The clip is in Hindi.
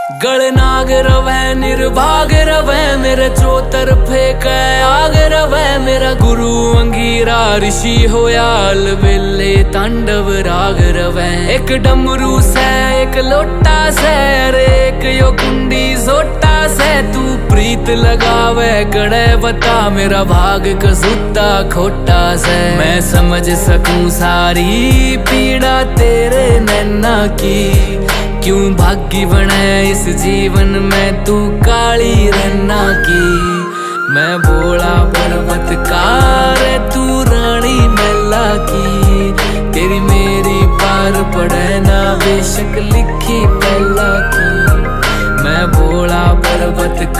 गणनाग रवै निर्भाग रवै मेरे चौतरफे कै आग रवै मेरा गुरु अंगीरा ऋषि होया अलबेले तांडव राग रवै। एक डमरू से एक लोटा से अरे एक यो कुंडी जोटा से तू प्रीत लगावे गड़े बता मेरा भाग कसूता खोटा से। मैं समझ सकूं सारी पीड़ा तेरे नैना की, क्यों भागी बने इस जीवन में तू काली रन्ना की। मैं भोला पर्वत कार तू रानी मैला की, तेरी मेरी पार पड़े ना बेशक लिखी पहला की। मैं भोला पर्वत का